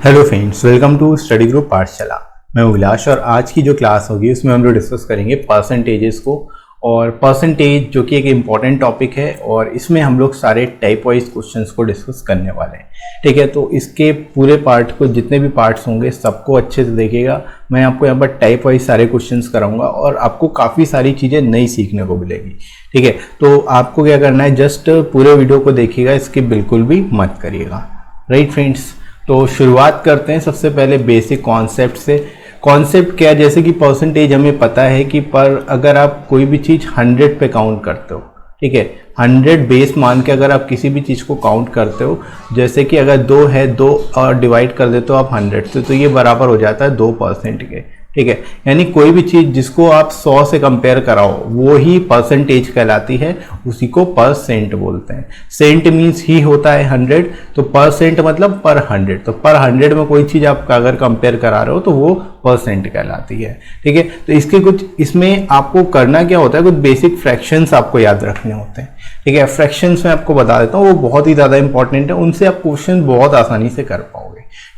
Hello friends, welcome to study group Pathshala. मैं उल्लास और आज की जो क्लास होगी उसमें हम लोग डिस्कस करेंगे परसेंटेजेस को। और परसेंटेज जो कि एक इम्पॉर्टेंट टॉपिक है और इसमें हम लोग सारे टाइप वाइज क्वेश्चंस को डिस्कस करने वाले हैं। ठीक है, तो इसके पूरे पार्ट को जितने भी पार्ट्स होंगे सबको अच्छे से देखिएगा। मैं आपको यहाँ पर टाइप वाइज सारे क्वेश्चंस कराऊंगा और आपको काफ़ी सारी चीज़ें नई सीखने को मिलेगी। ठीक है, तो आपको क्या करना है, जस्ट पूरे वीडियो को देखिएगा, इसकी बिल्कुल भी मत करिएगा। राइट फ्रेंड्स, तो शुरुआत करते हैं सबसे पहले बेसिक कॉन्सेप्ट से। कॉन्सेप्ट क्या है, जैसे कि परसेंटेज हमें पता है कि पर अगर आप कोई भी चीज़ 100 पे काउंट करते हो, ठीक है, 100 बेस मान के अगर आप किसी भी चीज़ को काउंट करते हो, जैसे कि अगर 2 है, 2 और डिवाइड कर देते हो आप 100 से, तो ये बराबर हो जाता है 2% के। ठीक है, यानी कोई भी चीज़ जिसको आप 100 से कंपेयर कराओ वो ही परसेंटेज कहलाती है, उसी को परसेंट बोलते हैं। सेंट मीन्स ही होता है 100, तो परसेंट मतलब पर 100। तो पर 100 में कोई चीज़ आप अगर कंपेयर करा रहे हो तो वो परसेंट कहलाती है। ठीक है, तो इसके कुछ इसमें आपको करना क्या होता है, कुछ बेसिक फ्रैक्शंस आपको याद रखने होते हैं। ठीक है, फ्रैक्शंस में आपको बता देता हूँ, वो बहुत ही ज़्यादा इंपॉर्टेंट है, उनसे आप क्वेश्चन बहुत आसानी से कर पाओगे।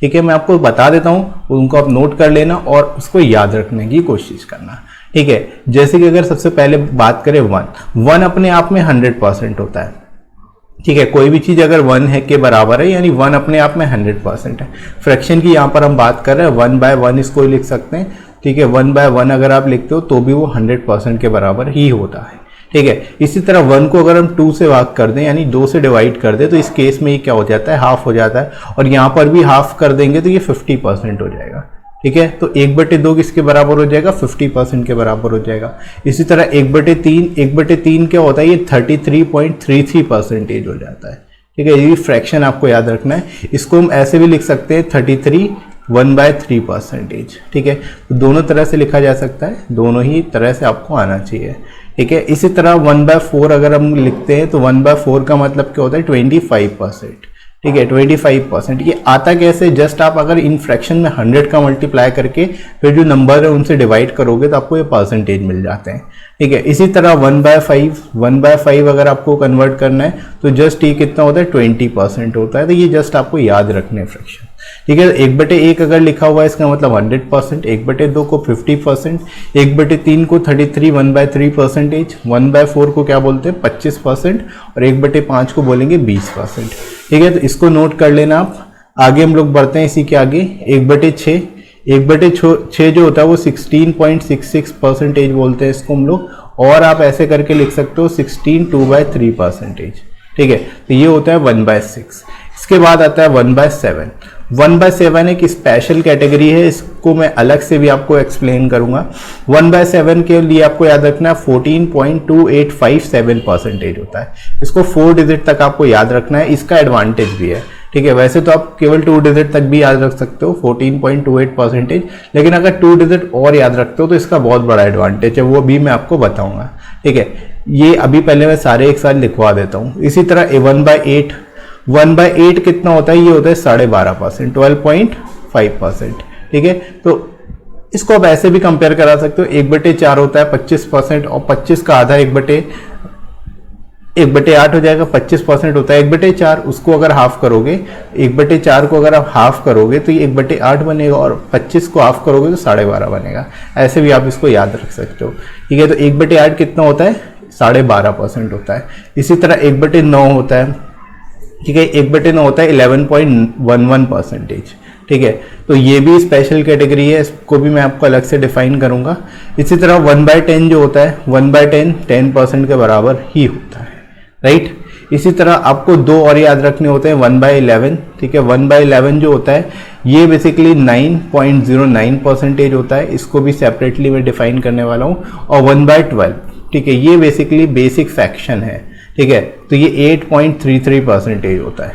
ठीक है, मैं आपको बता देता हूँ, उनको आप नोट कर लेना और उसको याद रखने की कोशिश करना। ठीक है, जैसे कि अगर सबसे पहले बात करें 1 अपने आप में 100% होता है। ठीक है, कोई भी चीज़ अगर 1 है के बराबर है, यानी 1 अपने आप में 100% है। फ्रैक्शन की यहाँ पर हम बात कर रहे हैं, 1/1 इसको लिख सकते हैं। ठीक है, 1/1 अगर आप लिखते हो तो भी वो 100% के बराबर ही होता है। ठीक है, इसी तरह 1 को अगर हम 2 से भाग कर दें, यानी 2 से डिवाइड कर दें, तो इस केस में ये क्या हो जाता है, हाफ हो जाता है। और यहाँ पर भी हाफ कर देंगे तो ये 50% हो जाएगा। ठीक है, तो 1/2 किसके बराबर हो जाएगा, 50% के बराबर हो जाएगा। इसी तरह 1/3 क्या होता है, ये 33.33% हो जाता है। ठीक है, ये फ्रैक्शन आपको याद रखना है। इसको हम ऐसे भी लिख सकते हैं 33 1/3%। ठीक है, तो दोनों तरह से लिखा जा सकता है, दोनों ही तरह से आपको आना चाहिए। ठीक है, इसी तरह 1/4 अगर हम लिखते हैं तो 1/4 का मतलब क्या होता है, 25%। ठीक है, 25%। ये आता कैसे, जस्ट आप अगर इन फ्रैक्शन में 100 का मल्टीप्लाई करके फिर जो नंबर है उनसे डिवाइड करोगे तो आपको ये परसेंटेज मिल जाते हैं। ठीक है, इसी तरह 1/5 अगर आपको कन्वर्ट करना है तो जस्ट ये कितना होता है, 20% होता है। तो ये जस्ट आपको याद रखने फ्रैक्शन। ठीक है, 1/1 अगर लिखा हुआ है इसका मतलब 100%, 1/2 को 50%, 1/3 को 33 1/3%, 1/4 को क्या बोलते हैं 25% और 1/5 को बोलेंगे 20%। ठीक है, तो इसको नोट कर लेना आप। आगे हम लोग बढ़ते हैं इसी के आगे, 1/6 1/6 जो होता है वो 16.66% बोलते हैं इसको हम लोग, और आप ऐसे करके लिख सकते हो 16 2/3%। ठीक है, तो ये होता है 1/6। इसके बाद आता है 1/7। 1/7 एक स्पेशल कैटेगरी है, इसको मैं अलग से भी आपको एक्सप्लेन करूंगा। 1/7 के लिए आपको याद रखना है 14.2857% होता है। इसको 4 डिजिट तक आपको याद रखना है, इसका एडवांटेज भी है। ठीक है, वैसे तो आप केवल 2 डिजिट तक भी याद रख सकते हो 14.28%, लेकिन अगर 2 डिजिट और याद रखते हो तो इसका बहुत बड़ा एडवांटेज है, वो भी मैं आपको बताऊंगा। ठीक है, ये अभी पहले मैं सारे एक साथ लिखवा देता हूँ। इसी तरह 1/8 कितना होता है, ये होता है 12.5%, 12.5%। ठीक है, तो इसको आप ऐसे भी कंपेयर करा सकते हो, 1/4 होता है 25% और 25 का आधा 1/8 हो जाएगा, 25% होता है 1/4। उसको अगर हाफ करोगे, 1/4 को अगर आप हाफ करोगे तो ये 1/8 बनेगा और 25 को हाफ करोगे तो 12.5 बनेगा। ऐसे भी आप इसको याद रख सकते हो। ठीक है, तो 1/8 कितना होता है, 12.5% होता है। इसी तरह 1/9 होता है। ठीक है, 1/9 होता है 11.11%। ठीक है, तो ये भी स्पेशल कैटेगरी है, इसको भी मैं आपको अलग से डिफाइन करूंगा। इसी तरह 1/10 जो होता है, 1/10 10% के बराबर ही होता है। राइट, इसी तरह आपको 2 और याद रखने होते हैं, 1/11। ठीक है, 1/11 जो होता है ये बेसिकली 9.09% होता है, इसको भी सेपरेटली मैं डिफाइन करने वाला हूँ। और 1/12, ठीक है, ये बेसिकली बेसिक फ्रैक्शन है। ठीक है, तो ये 8.33% होता है।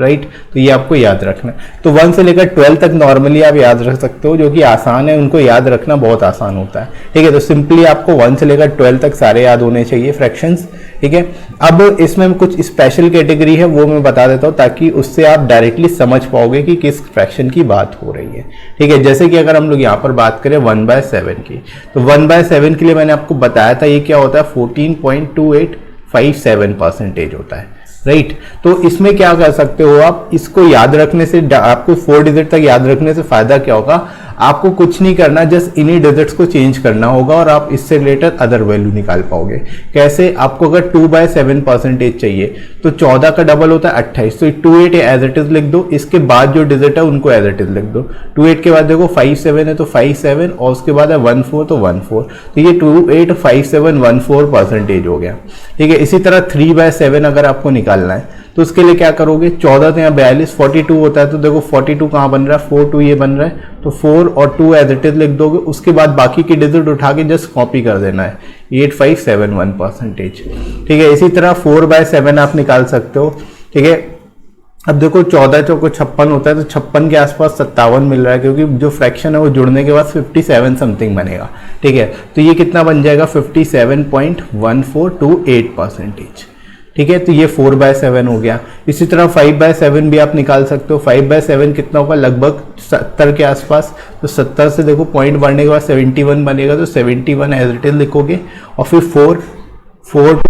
राइट, तो ये आपको याद रखना है। तो 1 से लेकर 12 तक नॉर्मली आप याद रख सकते हो, जो कि आसान है, उनको याद रखना बहुत आसान होता है। ठीक है, तो सिंपली आपको 1 से लेकर 12 तक सारे याद होने चाहिए फ्रैक्शंस। ठीक है, अब इसमें कुछ स्पेशल कैटेगरी है वो मैं बता देता हूँ, ताकि उससे आप डायरेक्टली समझ पाओगे कि किस फ्रैक्शन की बात हो रही है। ठीक है, जैसे कि अगर हम लोग यहाँ पर बात करें 1/7 की, तो 1/7 के लिए मैंने आपको बताया था ये क्या होता है, 14.2857% होता है। राइट। तो इसमें क्या कर सकते हो आप, इसको याद रखने से, आपको 4 डिजिट तक याद रखने से फायदा क्या होगा, आपको कुछ नहीं करना, जस्ट इन्हीं डिजिट्स को चेंज करना होगा और आप इससे रिलेटेड अदर वैल्यू निकाल पाओगे। कैसे, आपको अगर 2/7 परसेंटेज चाहिए तो 14 का डबल होता है 28, तो 28 एज इट इज लिख दो, इसके बाद जो डिजिट है उनको एज इट इज लिख दो। 28 के बाद देखो 57 है तो 57 और उसके बाद है 14 तो 14, तो ये 285714 परसेंटेज हो गया। ठीक है, इसी तरह 3/7 अगर आपको निकालना है तो उसके लिए क्या करोगे, 14 तो यहाँ 42, 42 होता है तो देखो 42 कहाँ बन रहा है, 4 2 ये बन रहा है, तो 4 और 2 एज इट इज लिख दोगे, उसके बाद बाकी की डिजिट उठा के जस्ट कॉपी कर देना है, 8571 परसेंटेज। ठीक है, इसी तरह 4/7 आप निकाल सकते हो। ठीक है, अब देखो 14 चौको 56 होता है तो 56 के आसपास 57 मिल रहा है, क्योंकि जो फ्रैक्शन है वो जुड़ने के बाद 57 समथिंग बनेगा। ठीक है, तो ये कितना बन जाएगा, 57.1428 परसेंटेज। ठीक है, तो ये 4/7 हो गया। इसी तरह 5/7 भी आप निकाल सकते हो। 5/7 कितना होगा, लगभग 70 के आसपास, तो 70 से देखो पॉइंट बढ़ने के बाद 71 बनेगा, तो 71 एज इट इज लिखोगे और फिर 4 और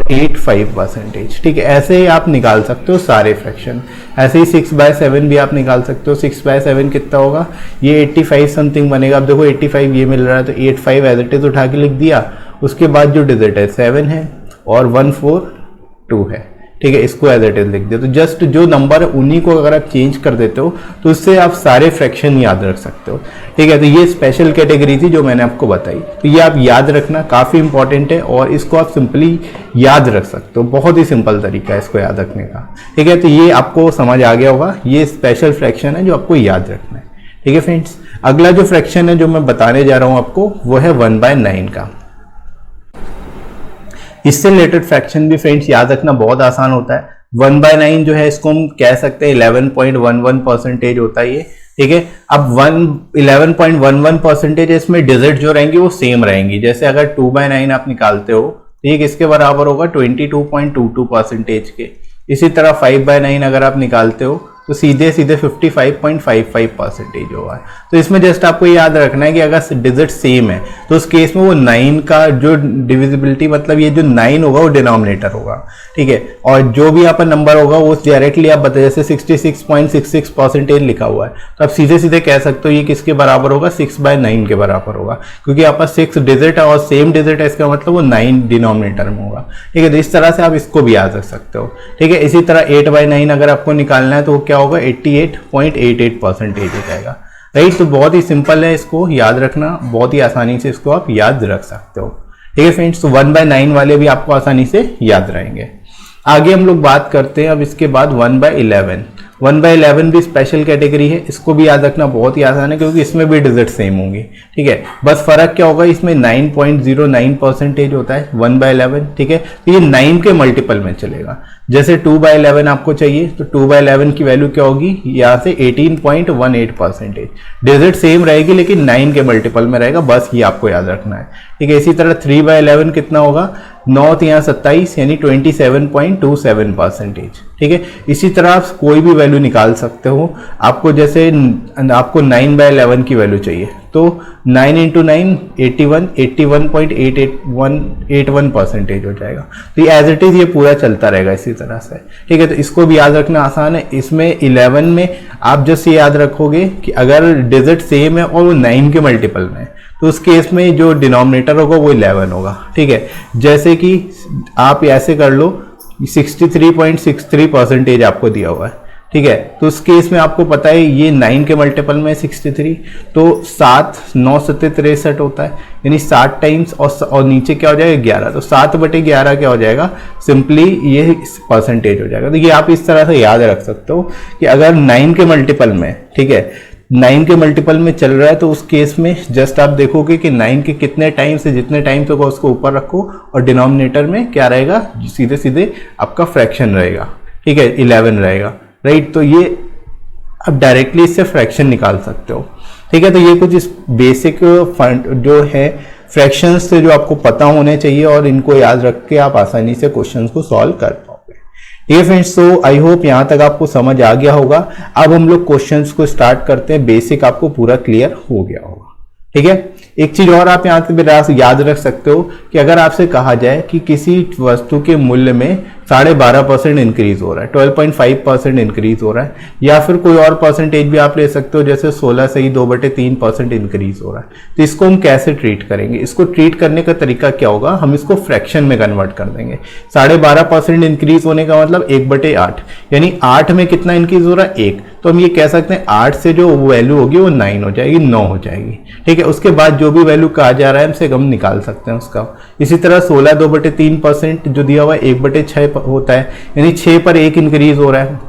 85 परसेंटेज। ठीक है, ऐसे ही आप निकाल सकते हो सारे फ्रैक्शन। ऐसे ही 6/7 भी आप निकाल सकते हो। 6/7 कितना होगा, ये 85 समथिंग बनेगा। अब देखो 85 ये मिल रहा है तो 85 एज इट इज उठा के लिख दिया, उसके बाद जो डिजिट है 7 है और 142 है। ठीक है, इसको एज इट इज लिख दिया। तो जस्ट जो नंबर है उन्हीं को अगर आप चेंज कर देते हो तो उससे आप सारे फ्रैक्शन याद रख सकते हो। ठीक है, तो ये स्पेशल कैटेगरी थी जो मैंने आपको बताई, तो ये आप याद रखना, काफ़ी इंपॉर्टेंट है और इसको आप सिंपली याद रख सकते हो। बहुत ही सिंपल तरीका है इसको याद रखने का। ठीक है, तो ये आपको समझ आ गया होगा, ये स्पेशल फ्रैक्शन है जो आपको याद रखना है। ठीक है फ्रेंड्स, अगला जो फ्रैक्शन है जो मैं बताने जा रहा हूँ आपको वो है 1/9 का। इससे रिलेटेड फ्रैक्शन भी फ्रेंड्स याद रखना बहुत आसान होता है। 1/9 जो है इसको हम कह सकते हैं 11.11 परसेंटेज होता है ये। ठीक है, अब 11.11 परसेंटेज इसमें डिजिट जो रहेंगी वो सेम रहेंगी। जैसे अगर 2/9 आप निकालते हो तो ये किसके बराबर होगा, 22.22 परसेंटेज के। इसी तरह 5/9 अगर आप निकालते हो तो सीधे 55.55 परसेंटेज होगा। तो इसमें जस्ट आपको याद रखना है कि अगर डिजिट सेम है तो उस केस में वो 9 का जो डिविजिबिलिटी, मतलब ये जो 9 होगा वो डिनोमिनेटर होगा। ठीक है, और जो भी यहाँ पर नंबर होगा वो डायरेक्टली आप बताइए, जैसे 66.66 परसेंटेज लिखा हुआ है तो आप सीधे सीधे कह सकते हो ये किसके बराबर होगा, 6/9 के बराबर होगा, क्योंकि यहाँ पर 6 डिजिट है और सेम डिजिट है, इसका मतलब वो 9 डिनोमिनेटर में होगा। ठीक है, तो इस तरह से आप इसको भी याद रख सकते हो। ठीक है, इसी तरह 8/9 अगर आपको निकालना है तो क्या होगा, 88.88 परसेंटेज हो जाएगा। राइट, तो बहुत ही सिंपल है, इसको याद रखना, बहुत ही आसानी से इसको आप याद रख सकते हो। ठीक है फ्रेंड्स, तो 1/9 वाले भी आपको आसानी से याद रहेंगे। आगे हम लोग बात करते हैं अब इसके बाद 1/11। 1/11 भी स्पेशल कैटेगरी है, इसको भी याद रखना बहुत ही आसान है क्योंकि इसमें भी डिजिट सेम होंगे। ठीक है, बस फर्क क्या होगा, इसमें 9.09 परसेंटेज होता है 1/11। ठीक है, तो ये 9 के मल्टीपल में चलेगा। जैसे 2/11 आपको चाहिए तो 2/11 की वैल्यू क्या होगी, यहाँ से 18.18 परसेंटेज। डिजिट सेम रहेगी लेकिन 9 के मल्टीपल में रहेगा, बस ये आपको याद रखना है। ठीक है, इसी तरह 3/11 कितना होगा, 9 यहाँ 27 यानी 27.27 परसेंटेज। ठीक है, इसी तरह आप कोई भी वैल्यू निकाल सकते हो। आपको जैसे आपको 9/11 की वैल्यू चाहिए तो 9 × 9 81, 81.81 परसेंटेज हो जाएगा। तो ये एज इट इज ये पूरा चलता रहेगा इसी तरह से। ठीक है, तो इसको भी याद रखना आसान है। इसमें 11 में आप जस्ट ये याद रखोगे कि अगर डिजिट सेम है और वो 9 के मल्टीपल में तो उस केस में जो डिनोमिनेटर होगा वो 11 होगा। ठीक है, जैसे कि आप ऐसे कर लो, 63.63 परसेंटेज आपको दिया हुआ है। ठीक है, तो उस केस में आपको पता है ये 9 के मल्टीपल में 63, तो 7 9 7 63 होता है, यानी 7 टाइम्स और नीचे क्या हो जाएगा 11, तो 7/11 क्या हो जाएगा, सिंपली ये परसेंटेज हो जाएगा। तो ये आप इस तरह से याद रख सकते हो कि अगर 9 के मल्टीपल में, ठीक है, 9 के मल्टीपल में चल रहा है तो उस केस में जस्ट आप देखोगे कि 9 के कितने टाइम से जितने टाइम होगा उसको ऊपर रखो और डिनोमिनेटर में क्या रहेगा, सीधे सीधे आपका फ्रैक्शन रहेगा। ठीक है, 11 रहेगा। राइट, तो ये आप डायरेक्टली इससे फ्रैक्शन निकाल सकते हो। ठीक है, तो ये कुछ इस बेसिक जो है फ्रैक्शंस से जो आपको पता होने चाहिए और इनको याद रख के आप आसानी से क्वेश्चंस को सॉल्व कर पाओगे। ठीक है फ्रेंड्स, तो आई होप यहाँ तक आपको समझ आ गया होगा। अब हम लोग क्वेश्चंस को स्टार्ट करते हैं, बेसिक आपको पूरा क्लियर हो गया होगा। ठीक है, एक चीज और आप यहाँ पे याद रख सकते हो कि अगर आपसे कहा जाए कि किसी वस्तु के मूल्य में 12.5% इंक्रीज हो रहा है, 12.5% इंक्रीज हो रहा है, या फिर कोई और परसेंटेज भी आप ले सकते हो, जैसे 16 से ही 2/3% इंक्रीज हो रहा है, तो इसको हम कैसे ट्रीट करेंगे? इसको ट्रीट करने का तरीका क्या होगा? हम इसको फ्रैक्शन में कन्वर्ट कर देंगे। 12.5% इंक्रीज होने का मतलब 1/8, यानी 8 में कितना इंक्रीज हो रहा है? 1। तो हम ये कह सकते हैं 8 से जो वैल्यू होगी वो 9 हो जाएगी, 9 हो जाएगी। ठीक है, उसके बाद जो भी वैल्यू कहा जा रहा है हमसे हम निकाल सकते हैं उसका। इसी तरह 16 2/3% जो दिया हुआ है 1/6 होता है, यानी 6 पर 1 इंक्रीज हो रहा है।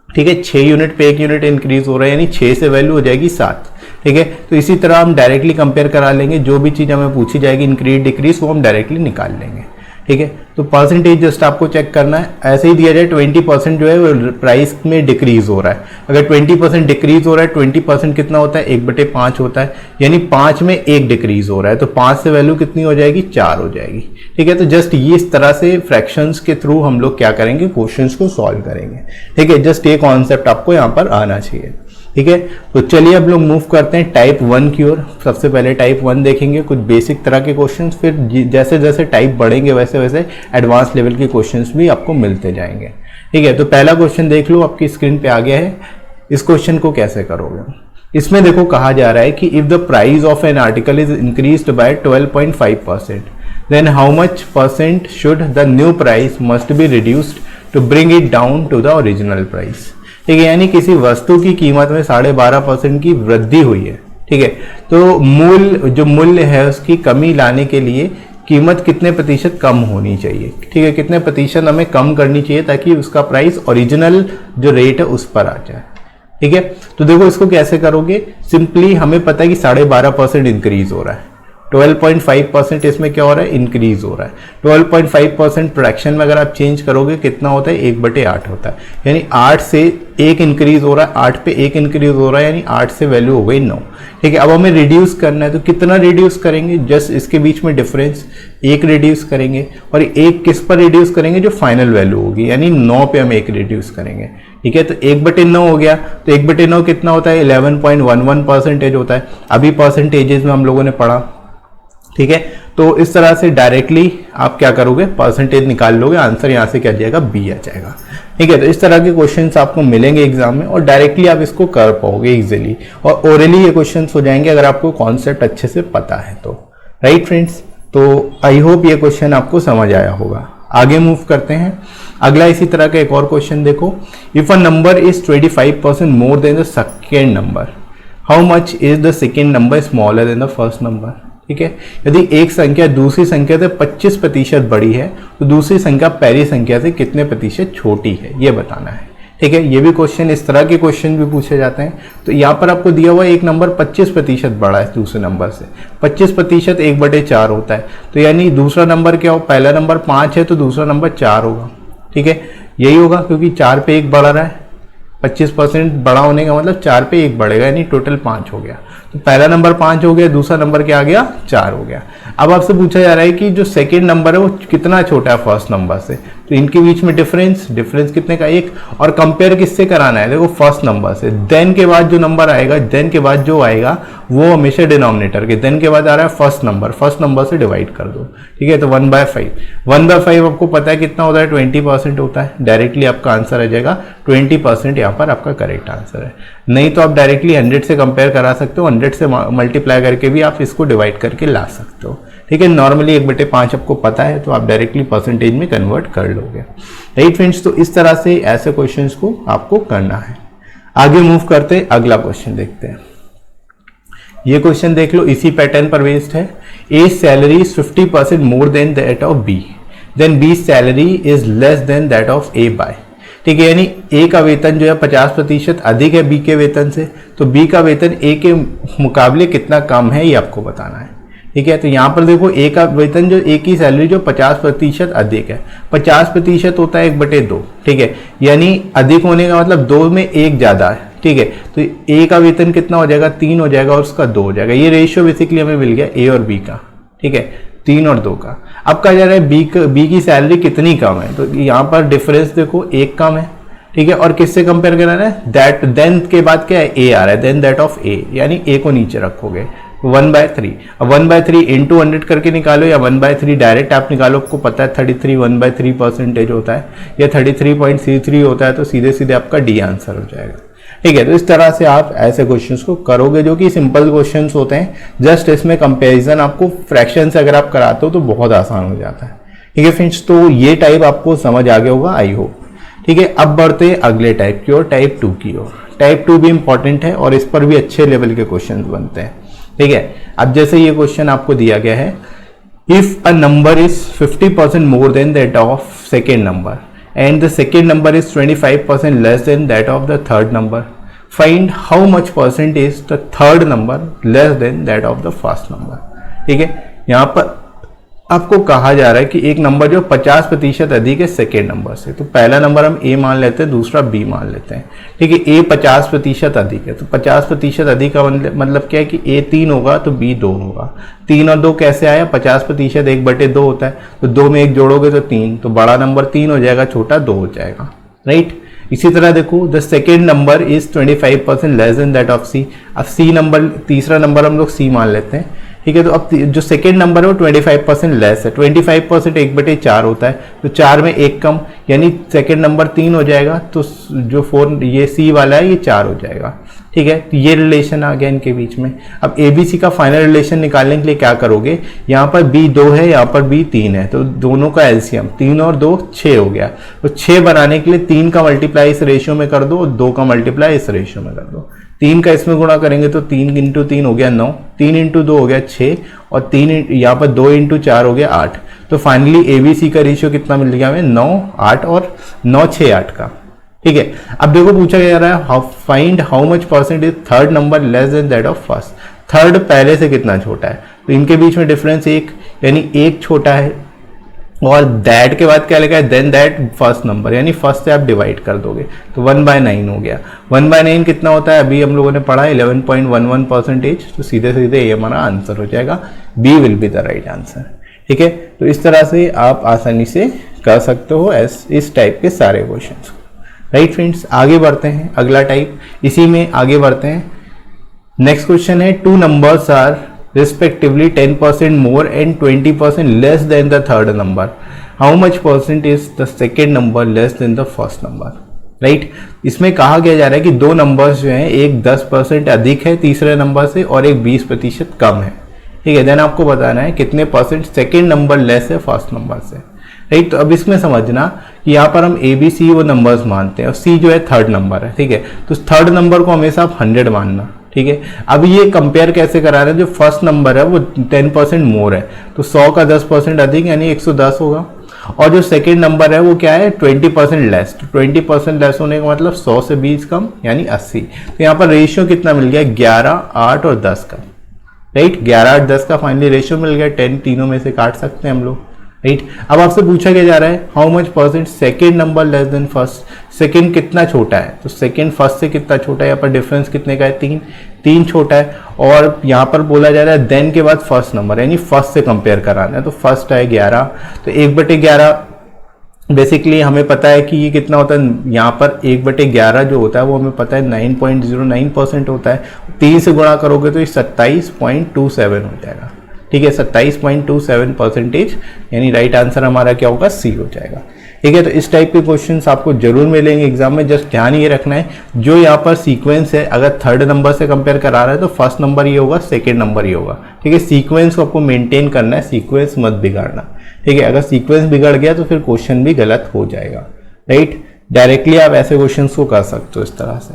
ठीक है, 6 यूनिट पे 1 यूनिट इंक्रीज हो रहा है, यानी 6 से वैल्यू हो जाएगी 7। ठीक है, तो इसी तरह हम डायरेक्टली कंपेयर करा लेंगे, जो भी चीज़ हमें पूछी जाएगी इंक्रीज डिक्रीज वो हम डायरेक्टली निकाल लेंगे। ठीक है, तो परसेंटेज जस्ट आपको चेक करना है। ऐसे ही दिया जाए 20% जो है वो प्राइस में डिक्रीज हो रहा है। अगर 20% डिक्रीज हो रहा है, 20% कितना होता है? 1/5 होता है, यानी 5 में 1 डिक्रीज हो रहा है, तो 5 से वैल्यू कितनी हो जाएगी? 4 हो जाएगी। ठीक है, तो जस्ट ये इस तरह से फ्रैक्शंस के थ्रू हम लोग क्या करेंगे? क्वेश्चंस को सॉल्व करेंगे। ठीक है, जस्ट ये कॉन्सेप्ट आपको यहाँ पर आना चाहिए। ठीक है, तो चलिए अब लोग मूव करते हैं टाइप 1 की ओर। सबसे पहले टाइप 1 देखेंगे, कुछ बेसिक तरह के क्वेश्चंस, फिर जैसे जैसे टाइप बढ़ेंगे वैसे वैसे एडवांस लेवल के क्वेश्चंस भी आपको मिलते जाएंगे। ठीक है, तो पहला क्वेश्चन देख लो, आपकी स्क्रीन पे आ गया है। इस क्वेश्चन को कैसे करोगे? इसमें देखो कहा जा रहा है कि if the price of an article is increased by 12.5%, then how much percent should the new price must be reduced to bring it down to the original price. ठीक है, यानी किसी वस्तु की कीमत में 12.5% की वृद्धि हुई है। ठीक है, तो मूल्य है उसकी कमी लाने के लिए कीमत कितने प्रतिशत कम होनी चाहिए? ठीक है, कितने प्रतिशत हमें कम करनी चाहिए ताकि उसका प्राइस ओरिजिनल जो रेट है उस पर आ जाए। ठीक है, तो देखो इसको कैसे करोगे? सिंपली हमें पता है कि 12.5% इंक्रीज हो रहा है, 12.5% इसमें क्या हो रहा है? इंक्रीज हो रहा है। 12.5% फ्रैक्शन में अगर आप चेंज करोगे कितना होता है? 1/8 होता है, यानी 8 से 1 इंक्रीज हो रहा है, 8 पे 1 इंक्रीज हो रहा है, यानी 8 से वैल्यू हो गई 9। ठीक है, अब हमें रिड्यूस करना है, तो कितना रिड्यूस करेंगे? जस्ट इसके बीच में डिफरेंस 1 रिड्यूस करेंगे, और 1 किस पर रिड्यूस करेंगे? जो फाइनल वैल्यू होगी, यानी 9 पे हम 1 रिड्यूस करेंगे। ठीक है, तो 1/9 हो गया, तो 1/9 कितना होता है? 11.11% होता है। अभी परसेंटेजेस में हम लोगों ने पढ़ा। ठीक है, तो इस तरह से डायरेक्टली आप क्या करोगे? परसेंटेज निकाल लोगे, आंसर यहाँ से क्या जाएगा? बी आ जाएगा। ठीक है, तो इस तरह के क्वेश्चंस आपको मिलेंगे एग्जाम में, और डायरेक्टली आप इसको कर पाओगे इजीली, और ओरली ये क्वेश्चंस हो जाएंगे अगर आपको कॉन्सेप्ट अच्छे से पता है तो। राइट फ्रेंड्स, तो आई होप ये क्वेश्चन आपको समझ आया होगा। आगे मूव करते हैं। अगला इसी तरह का एक और क्वेश्चन देखो। If a number is 25% more than the second number, how much is the second number smaller than the first number? ठीक है, यदि एक संख्या दूसरी संख्या से 25% बड़ी है तो दूसरी संख्या पहली संख्या से कितने प्रतिशत छोटी है, ये बताना है। ठीक है, ये भी क्वेश्चन, इस तरह के क्वेश्चन भी पूछे जाते हैं। तो यहाँ पर आपको दिया हुआ एक नंबर 25% बड़ा है दूसरे नंबर से, 25% 1/4 होता है, तो यानी दूसरा नंबर क्या हो? पहला नंबर 5 है तो दूसरा नंबर 4 होगा। ठीक है, यही होगा, क्योंकि 4 पे 1 बढ़ रहा है, 25% बड़ा होने का मतलब 4 पे 1 बढ़ेगा, यानी टोटल 5 हो गया। तो पहला नंबर 5 हो गया, दूसरा नंबर क्या आ गया? 4 हो गया। अब आपसे पूछा जा रहा है कि जो सेकेंड नंबर है वो कितना छोटा है फर्स्ट नंबर से, तो इनके बीच में डिफरेंस कितने का? 1। और कंपेयर किससे कराना है? देखो फर्स्ट नंबर से, देन के बाद जो नंबर आएगा, देन के बाद जो आएगा वो हमेशा डिनोमिनेटर के, देन के बाद आ रहा है फर्स्ट नंबर से डिवाइड कर दो। ठीक है, तो 1/5 1/5 आपको पता है कितना होता है? 20% होता है। डायरेक्टली आपका आंसर आ जाएगा 20%, यहाँ पर आपका करेक्ट आंसर है। नहीं तो आप डायरेक्टली 100 से कंपेयर करा सकते हो, 100 से मल्टीप्लाई करके भी आप इसको डिवाइड करके ला सकते हो। ठीक है, नॉर्मली 1/5 आपको पता है तो आप डायरेक्टली परसेंटेज में कन्वर्ट कर लोगे। राइट फ्रेंड्स, तो इस तरह से ऐसे क्वेश्चंस को आपको करना है। आगे मूव करते अगला क्वेश्चन देखते हैं। ये क्वेश्चन देख लो, इसी पैटर्न पर बेस्ड है। A salary is 50% more than that of B, then B salary is less than that of A by. ठीक है, यानी ए का वेतन जो है 50% अधिक है बी के वेतन से, तो बी का वेतन ए के मुकाबले कितना कम है ये आपको बताना है। ठीक है, तो यहाँ पर देखो ए का वेतन, जो ए की सैलरी जो 50% अधिक है, 50% होता है 1/2। ठीक है, यानी अधिक होने का मतलब 2 में 1 ज्यादा है। ठीक है, तो ए का वेतन कितना हो जाएगा? 3 हो जाएगा, और उसका 2 हो जाएगा। ये रेशियो बेसिकली हमें मिल गया ए और बी का। ठीक है, 3 और 2 का। अब कहा जा रहा है बी की सैलरी कितनी कम है, तो यहाँ पर डिफरेंस देखो 1 कम है। ठीक है, और किससे कंपेयर कराना है? दैट, देन के बाद क्या है? ए आ रहा है, देन दैट ऑफ ए, यानी ए को नीचे रखोगे। 1/3। अब 1/3 इंटू 100 करके निकालो या 1/3 डायरेक्ट आप निकालो, आपको पता है 33 1/3% होता है या 33.33 होता है, तो सीधे सीधे आपका डी आंसर हो जाएगा। ठीक है, तो इस तरह से आप ऐसे क्वेश्चंस को करोगे जो कि सिंपल क्वेश्चंस होते हैं। जस्ट इसमें कंपैरिजन आपको फ्रैक्शन से अगर आप कराते हो तो बहुत आसान हो जाता है। ठीक है फ्रेंड्स, तो ये टाइप आपको समझ आ गया होगा आई होप। ठीक है, अब बढ़ते हैं अगले टाइप की ओर, टाइप 2 की ओर। टाइप 2 भी इंपॉर्टेंट है और इस पर भी अच्छे लेवल के क्वेश्चन बनते हैं। ठीक है, अब जैसे ये क्वेश्चन आपको दिया गया है, if a number is 50% more than that of second number and the second number is 25% less than that of the third number, find how much percent is the third number less than that of the first number। ठीक है, यहाँ पर आपको कहा जा रहा है कि एक नंबर जो 50% अधिक है सेकेंड नंबर से, तो पहला नंबर हम ए मान लेते हैं, दूसरा बी मान लेते हैं। ठीक है, ए 50% अधिक है, तो 50% अधिक का मतलब क्या है कि ए 3 होगा तो बी 2 होगा। 3 और 2 कैसे आया, 50% 1/2 होता है, तो 2 में 1 जोड़ोगे तो 3, तो बड़ा नंबर 3 हो जाएगा, छोटा 2 हो जाएगा। राइट, इसी तरह देखो the second number is 25% less than that of C. अब सी नंबर, तीसरा नंबर हम लोग सी मान लेते हैं। ठीक है, तो अब जो सेकेंड नंबर है वो 25% लेस है, 25% 1/4 होता है, तो 4 में 1 कम, यानी सेकेंड नंबर 3 हो जाएगा, तो जो 4 ये सी वाला है ये 4 हो जाएगा। ठीक है, तो ये रिलेशन आ गया इनके बीच में। अब ए बी सी का फाइनल रिलेशन निकालने के लिए क्या करोगे, यहाँ पर बी 2 है, यहाँ पर बी 3 है, तो दोनों का एलसीएम 3 और 2 6 हो गया। तो 6 बनाने के लिए 3 का मल्टीप्लाई इस रेशियो में कर दो और 2 का मल्टीप्लाई इस रेशियो में कर दो। 3 का इसमें गुणा करेंगे तो 3 × 3 हो गया 9, 3 × 2 हो गया 6, और 3 यहाँ पर 2 × 4 हो गया 8। तो फाइनली ए बी सी का रेशियो कितना मिल गया हमें, 9 8 और 9 6 8 का। ठीक है, अब देखो पूछा जा रहा है find how much percent is third number less than that of first. Third पहले से कितना छोटा है, तो इनके बीच में डिफरेंस 1, यानी 1 छोटा है, और दैट के बाद क्या लिखा है, देन दैट फर्स्ट नंबर, यानी फर्स्ट से आप डिवाइड कर दोगे तो 1/9 हो गया। 1/9 कितना होता है, अभी हम लोगों ने पढ़ा 11.11%, तो सीधे सीधे ये हमारा आंसर हो जाएगा, B will be the right answer. ठीक है, तो इस तरह से आप आसानी से कर सकते हो इस टाइप के सारे क्वेश्चंस। राइट फ्रेंड्स, आगे बढ़ते हैं, अगला टाइप इसी में आगे बढ़ते हैं। नेक्स्ट क्वेश्चन है, 2 numbers are respectively 10% more and 20% less than the third number, how much percent is the second number less than the first number। Right, इसमें कहा गया जा रहा है कि 2 नंबर्स जो हैं, एक 10% अधिक है तीसरे नंबर से और एक 20% कम है। ठीक है, देन आपको बताना है कितने परसेंट सेकेंड नंबर लेस है फर्स्ट नंबर से। राइट, तो अब इसमें समझना कि यहाँ पर हम ए बी सी वो नंबर्स मानते हैं और सी जो है थर्ड नंबर है। ठीक है, तो थर्ड नंबर को हमेशा आप 100 मानना। ठीक है, अब ये कंपेयर कैसे करा रहे हैं, जो फर्स्ट नंबर है वो 10% मोर है, तो 100 का 10% अधिक यानी 110 होगा, और जो सेकेंड नंबर है वो क्या है 20% लेस, तो 20% लेस होने का मतलब 100 से 20 कम यानी 80। तो यहाँ पर रेशियो कितना मिल गया, 11 8 और 10 का। राइट, 11 8 10 का फाइनली रेशियो मिल गया, 10 तीनों में से काट सकते हैं हम लोग। राइट, अब आपसे पूछा क्या जा रहा है, how much percent second number less than first. Second कितना छोटा है, तो सेकेंड फर्स्ट से कितना छोटा है, यहाँ पर डिफरेंस कितने का है, 3 छोटा है, और यहाँ पर बोला जा रहा है देन के बाद फर्स्ट नंबर, यानी फर्स्ट से कंपेयर कराना है, तो फर्स्ट है 11, तो 1/11 बेसिकली हमें पता है कि ये कितना होता है, यहाँ पर 1/11 जो होता है वो हमें पता है 9.09% होता है। 3 से गुणा करोगे तो ये 27.27 हो जाएगा। ठीक है, 27.27%, यानी राइट आंसर हमारा क्या होगा, सी हो जाएगा। ठीक है, तो इस टाइप के क्वेश्चंस आपको जरूर मिलेंगे एग्जाम में। जस्ट ध्यान ये रखना है, जो यहाँ पर सीक्वेंस है, अगर थर्ड नंबर से कंपेयर करा रहा है तो फर्स्ट नंबर ये होगा, सेकेंड नंबर ये होगा। ठीक है, सीक्वेंस को आपको मेंटेन करना है, सीक्वेंस मत बिगाड़ना। ठीक है, अगर सीक्वेंस बिगड़ गया तो फिर क्वेश्चन भी गलत हो जाएगा। राइट, डायरेक्टली आप ऐसे क्वेश्चन को कर सकते हो इस तरह से।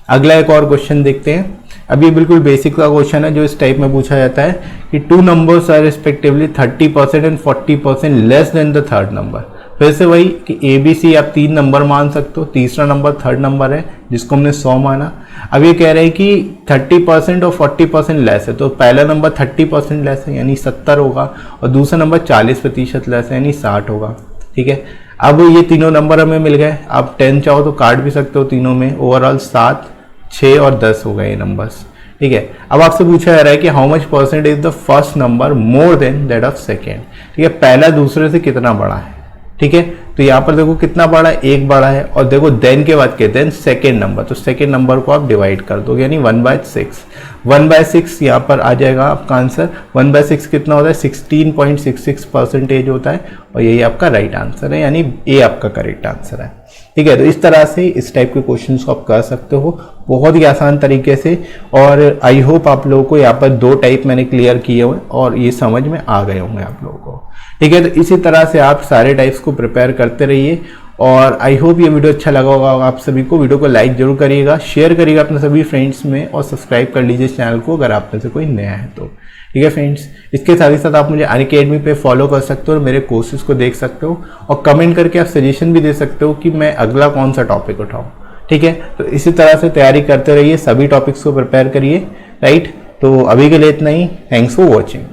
अगला एक और क्वेश्चन देखते हैं। अब ये बिल्कुल बेसिक का क्वेश्चन है जो इस टाइप में पूछा जाता है कि 2 numbers are respectively 30% and 40% less than the third number. फिर से वही कि ए बी सी आप 3 नंबर मान सकते हो, तीसरा नंबर थर्ड नंबर है जिसको हमने 100 माना। अब ये कह रहे हैं कि 30% और 40% लेस है, तो पहला नंबर 30% लेस है यानी 70 होगा, और दूसरा नंबर 40% लेस है यानी 60 होगा। ठीक है, अब ये तीनों नंबर हमें मिल गए, आप 10 चाहो तो काट भी सकते हो तीनों में, ओवरऑल 7 6 और 10 हो गए ये नंबर्स। ठीक है, अब आपसे पूछा जा रहा है कि how much percent is the first number more than that of second. ठीक है, पहला दूसरे से कितना बड़ा है। ठीक है, तो यहाँ पर देखो कितना बड़ा है, 1 बड़ा है, और देखो देन के बाद कहते हैं सेकेंड नंबर, तो सेकेंड नंबर को आप डिवाइड कर दो यानी 1/6। 1/6 यहाँ पर आ जाएगा आपका आंसर। 1/6 कितना होता है, 16.66% होता है, और यही आपका राइट आंसर है, यानी ए आपका करेक्ट आंसर है। ठीक है, तो इस तरह से इस टाइप के क्वेश्चंस को आप कर सकते हो बहुत ही आसान तरीके से। और आई होप आप लोगों को यहाँ पर 2 टाइप मैंने क्लियर किए हुए और ये समझ में आ गए होंगे आप लोगों को। ठीक है, तो इसी तरह से आप सारे टाइप्स को प्रिपेयर करते रहिए, और आई होप ये वीडियो अच्छा लगा होगा आप सभी को। वीडियो को लाइक जरूर करिएगा, शेयर करिएगा अपने सभी फ्रेंड्स में, और सब्सक्राइब कर लीजिए चैनल को अगर आप में से कोई नया है तो। ठीक है फ्रेंड्स, इसके साथ ही साथ आप मुझे अनअकैडमी पे फॉलो कर सकते हो और मेरे कोर्सेज को देख सकते हो, और कमेंट करके आप सजेशन भी दे सकते हो कि मैं अगला कौन सा टॉपिक उठाऊँ। ठीक है, तो इसी तरह से तैयारी करते रहिए, सभी टॉपिक्स को प्रिपेयर करिए। राइट, तो अभी के लिए इतना ही। Thanks for watching.